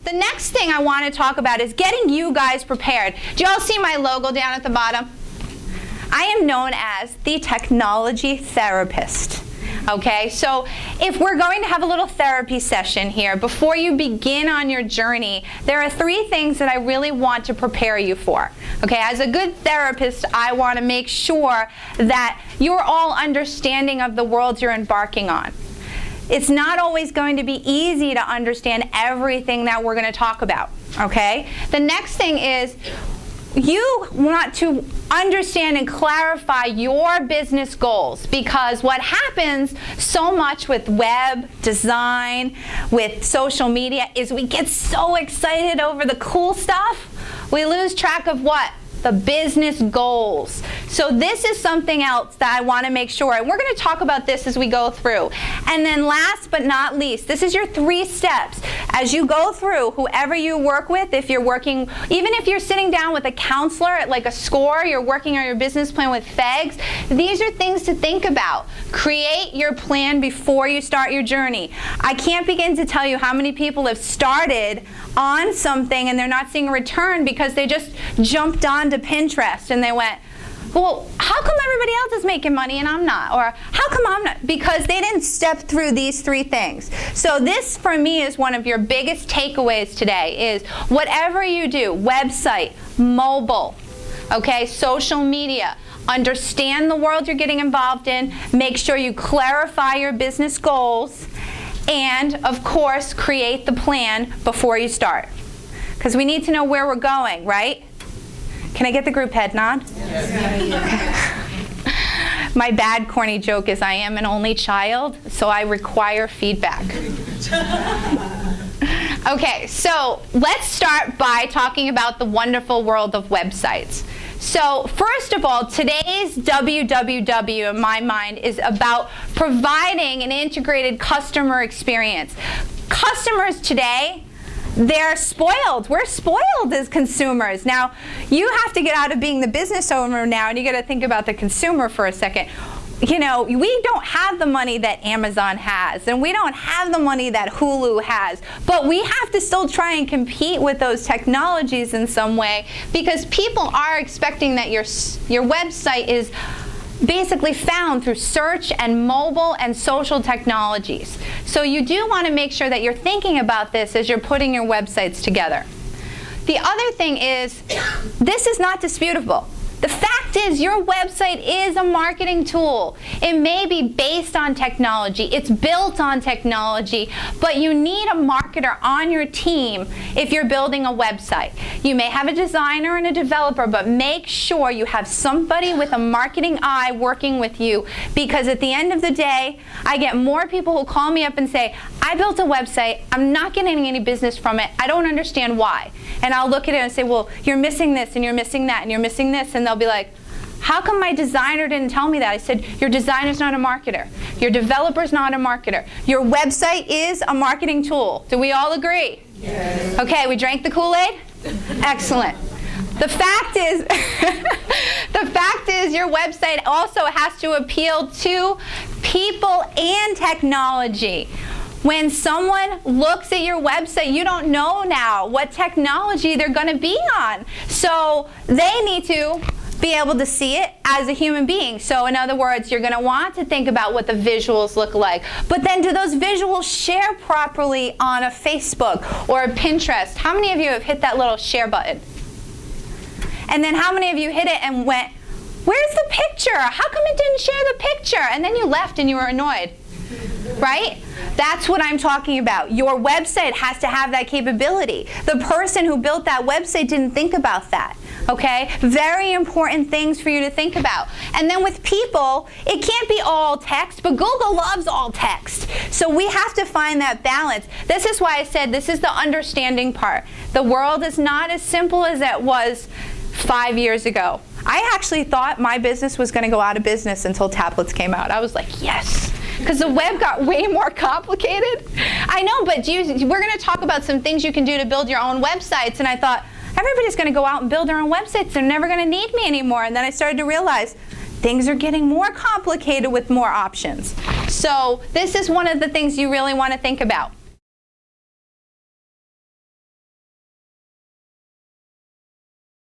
the next thing I want to talk about is getting you guys prepared. Do you all see my logo down at the bottom? I am known as the technology therapist. Okay, so if we're going to have a little therapy session here, before you begin on your journey, there are 3 things that I really want to prepare you for. Okay, as a good therapist, I want to make sure that you're all understanding of the world you're embarking on. It's not always going to be easy to understand everything that we're going to talk about. Okay, the next thing is you want to understand and clarify your business goals, because what happens so much with web design, with social media, is we get so excited over the cool stuff, we lose track of what? The business goals. So this is something else that I want to make sure, and we're going to talk about this as we go through. And then last but not least, this is your 3 steps. As you go through, whoever you work with, if you're working, even if you're sitting down with a counselor at like a SCORE, you're working on your business plan with FEGS, these are things to think about. Create your plan before you start your journey. I can't begin to tell you how many people have started on something and they're not seeing a return because they just jumped onto Pinterest and they went, well, how come everybody else is making money and I'm not? Or how come I'm not? Because they didn't step through these 3 things. So this, for me, is one of your biggest takeaways today, is whatever you do, website, mobile, okay, social media, understand the world you're getting involved in, make sure you clarify your business goals, and, of course, create the plan before you start. Because we need to know where we're going, right? Can I get the group head nod? Yes. My bad corny joke is I am an only child, so I require feedback. Okay, so let's start by talking about the wonderful world of websites. So first of all, today's WWW, in my mind, is about providing an integrated customer experience. Customers today, they're spoiled. We're spoiled as consumers. Now, you have to get out of being the business owner now, and you got to think about the consumer for a second. You know, we don't have the money that Amazon has, and we don't have the money that Hulu has, but we have to still try and compete with those technologies in some way, because people are expecting that your website is basically found through search and mobile and social technologies. So you do want to make sure that you're thinking about this as you're putting your websites together. The other thing is, this is not disputable. The fact is, your website is a marketing tool. It may be based on technology, it's built on technology, but you need a marketer on your team if you're building a website. You may have a designer and a developer, but make sure you have somebody with a marketing eye working with you, because at the end of the day, I get more people who call me up and say, I built a website, I'm not getting any business from it, I don't understand why. And I'll look at it and say, well, you're missing this, and you're missing that, and you're missing this, and they'll be like, how come my designer didn't tell me that? I said, your designer's not a marketer. Your developer's not a marketer. Your website is a marketing tool. Do we all agree? Yes. Okay, we drank the Kool-Aid? Excellent. The fact is, your website also has to appeal to people and technology. When someone looks at your website, you don't know now what technology they're going to be on. So they need to be able to see it as a human being. So in other words, you're going to want to think about what the visuals look like. But then, do those visuals share properly on a Facebook or a Pinterest? How many of you have hit that little share button? And then how many of you hit it and went, where's the picture? How come it didn't share the picture? And then you left and you were annoyed, right? That's what I'm talking about. Your website has to have that capability. The person who built that website didn't think about that. Okay? Very important things for you to think about. And then with people, it can't be all text, but Google loves all text. So we have to find that balance. This is why I said this is the understanding part. The world is not as simple as it was 5 years ago. I actually thought my business was going to go out of business until tablets came out. I was like, yes. Because the web got way more complicated. I know, but we're going to talk about some things you can do to build your own websites. And I thought, everybody's going to go out and build their own websites. They're never going to need me anymore. And then I started to realize things are getting more complicated with more options. So this is one of the things you really want to think about.